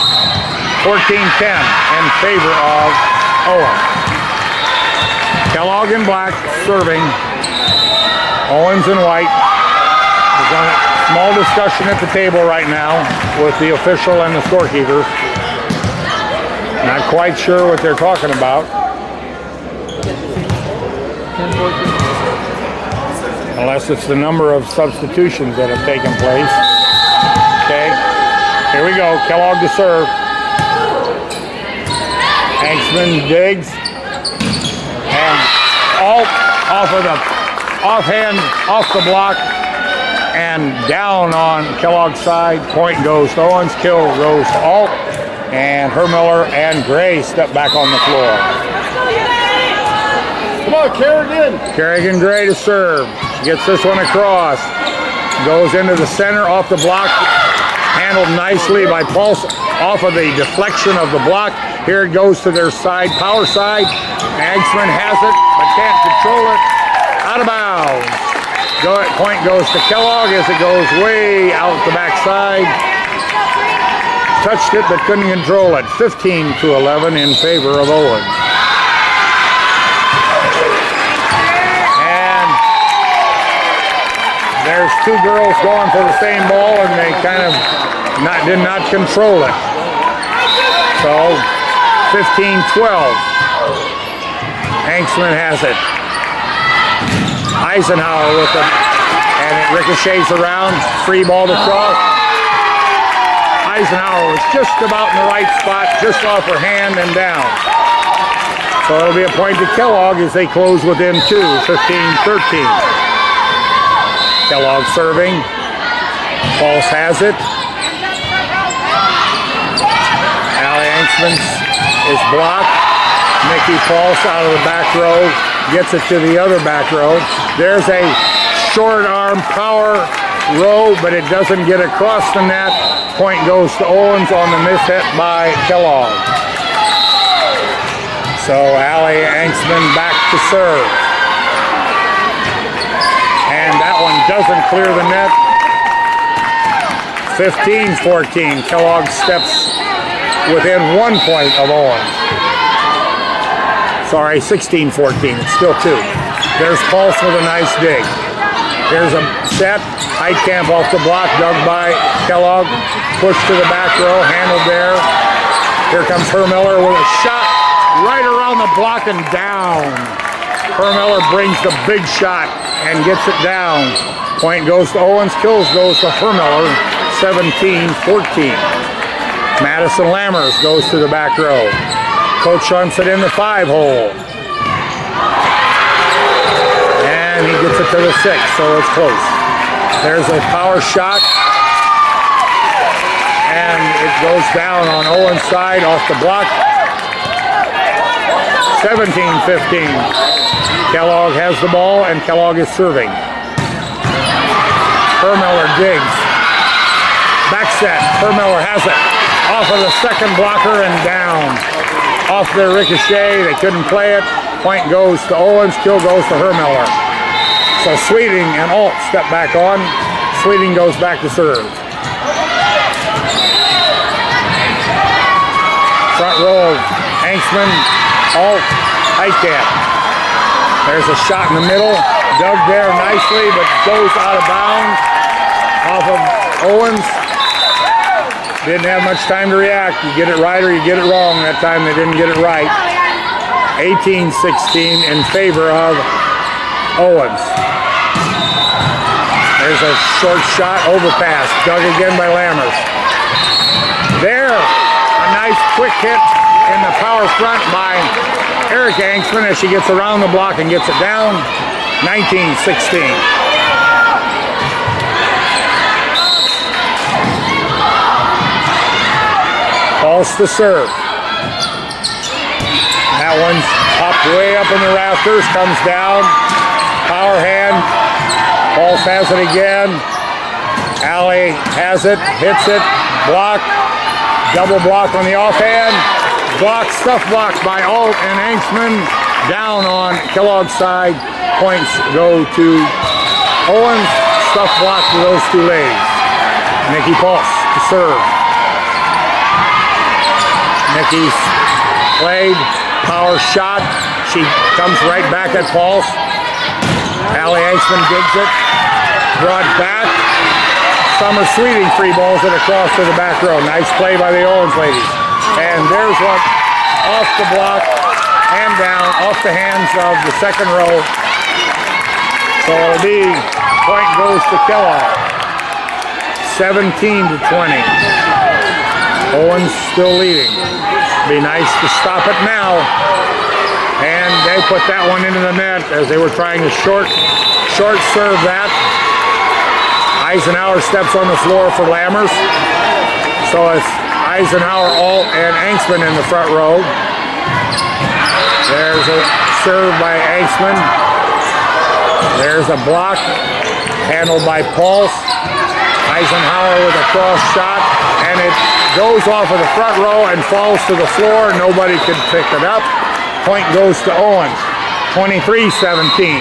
14-10 in favor of Owens. Kellogg in black serving. Owens in white. There's a small discussion at the table right now with the official and the scorekeepers. Not quite sure what they're talking about. Unless it's the number of substitutions that have taken place. Okay. Here we go. Kellogg to serve. Engsman digs. And Alt off of the offhand, off the block, and down on Kellogg's side. Point goes to Owens, kill goes to Alt, and Hermiller and Gray step back on the floor. Come on, Kerrigan. Kerrigan Gray to serve. She gets this one across. Goes into the center, off the block, handled nicely by Pulse, off of the deflection of the block. Here it goes to their side, power side. Engsman has it, but can't control it. Out of bounds. Point goes to Kellogg as it goes way out the backside. Touched it but couldn't control it. 15-11 in favor of Owens. And there's two girls going for the same ball, and they kind of did not control it. So 15-12. Hanksman has it. Eisenhower with it, and it ricochets around. Free ball to cross. Eisenhower was just about in the right spot, just off her hand and down. So it'll be a point to Kellogg as they close within 2, 15-13. Kellogg serving. False has it. Allie Hanksman is blocked. Nikki False out of the back row gets it to the other back row. There's a short arm power row, but it doesn't get across the net. Point goes to Owens on the miss hit by Kellogg. So Allie Hanksman back to serve. And that one doesn't clear the net. 15-14. Kellogg steps within 1 point of Owens. Sorry, 16-14. It's still 2. There's Pulse with a nice dig. There's a set. Heitkamp off the block, dug by Kellogg. Pushed to the back row, handled there. Here comes Hermiller with a shot right around the block and down. Hermiller brings the big shot and gets it down. Point goes to Owens, kills goes to Hermiller, 17-14. Madison Lammers goes to the back row. Coach hunts it in the 5-hole. And he gets it to the 6, so it's close. There's a power shot. And it goes down on Owens' side off the block. 17-15. Kellogg has the ball, and Kellogg is serving. Hermiller digs. Back set. Hermiller has it. Off of the second blocker and down. Off their ricochet, they couldn't play it. Point goes to Owens, kill goes to Hermiller. So Sweeting and Alt step back on. Sweeting goes back to serve. Front row, Hanksman, Alt, Heitkamp. There's a shot in the middle, dug there nicely, but goes out of bounds off of Owens. Didn't have much time to react. You get it right or you get it wrong. That time they didn't get it right. 18-16 in favor of Owens. There's a short shot, overpass, dug again by Lammers. There, a nice quick hit in the power front by Erica Hanksman as she gets around the block and gets it down. 19-16. False to serve. That one's up way up in the rafters, comes down. Power hand. False has it again. Allie has it, hits it, block. Double block on the offhand. Block, stuff blocked by Alt and Hanksman. Down on Kellogg's side. Points go to Owens. Stuff blocked to those two ladies. Nikki Pulse to serve. Nikki's played, power shot. She comes right back at Pulse. Allie Hanksman digs it, brought back. Summer Sweeting free balls it across to the back row. Nice play by the Owens ladies. And there's one off the block and down, off the hands of the second row. So it'll be, point goes to Kellogg. 17-20. Owens still leading. Be nice to stop it now. And they put that one into the net as they were trying to short serve that. Eisenhower steps on the floor for Lammers. So it's Eisenhower, Alt, and Hanksman in the front row. There's a serve by Hanksman. There's a block handled by Pulse. Eisenhower with a cross shot, and it goes off of the front row and falls to the floor. Nobody could pick it up. Point goes to Owens. 23-17.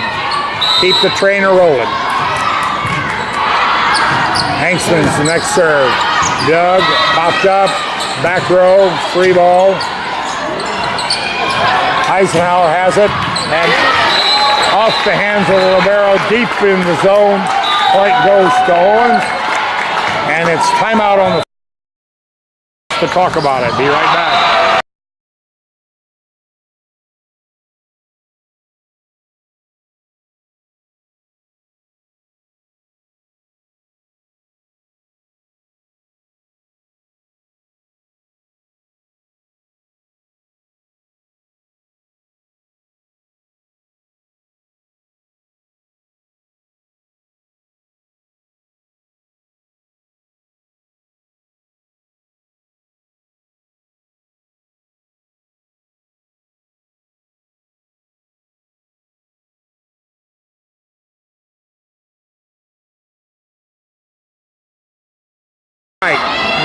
Keep the trainer rolling. Angstman's the next serve. Doug popped up, back row, free ball. Eisenhower has it, and off the hands of the libero, deep in the zone. Point goes to Owens, and it's timeout on the to talk about it. Be right back.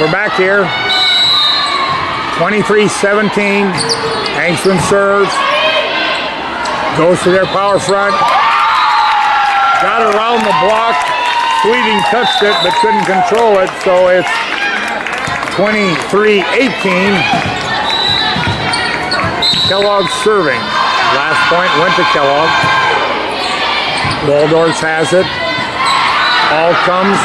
We're back here. 23-17. Angstman serves. Goes to their power front. Got around the block. Sweeting touched it but couldn't control it, so it's 23-18. Kellogg serving. Last point went to Kellogg. Waldorf has it. All comes.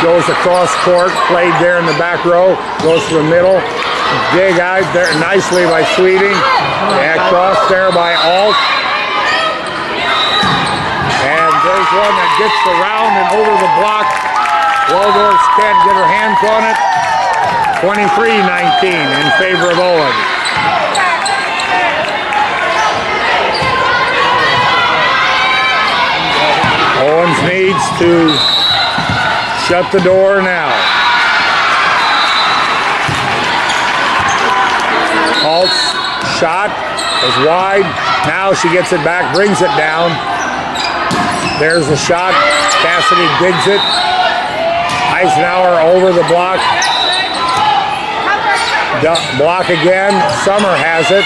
Goes across court, played there in the back row, goes to the middle, dig out there nicely by Sweeting, and cross there by Alt. And there's one that gets around and over the block. Waldorf can't get her hands on it. 23-19 in favor of Owens. Owens needs to shut the door now. Alt's shot is wide. Now she gets it back, brings it down. There's the shot. Cassidy digs it. Eisenhower over the block. Block again. Summer has it.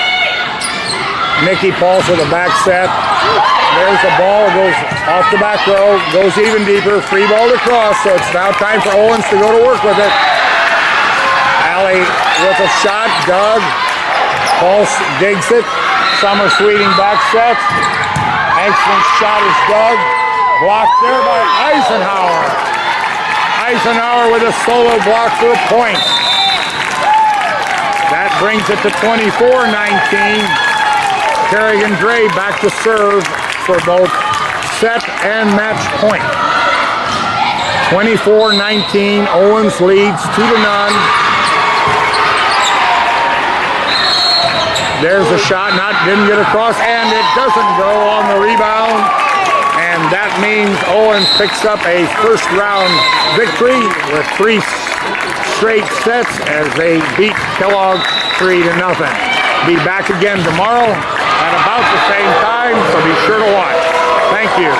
Nikki Paul's with a back set. There's the ball, goes off the back row, goes even deeper, free ball to cross, so it's now time for Owens to go to work with it. Allie with a shot, Doug, Pulse digs it, Summer Sweeting back sets, Angstman's shot is Doug, blocked there by Eisenhower. Eisenhower with a solo block for a point. That brings it to 24-19. Kerrigan Gray back to serve for both set and match point. 24-19, Owens leads 2-0. There's a shot, didn't get across, and it doesn't go on the rebound. And that means Owens picks up a first round victory with 3 straight sets as they beat Kellogg 3-0. Be back again tomorrow at about the same time, so be sure to watch. Thank you.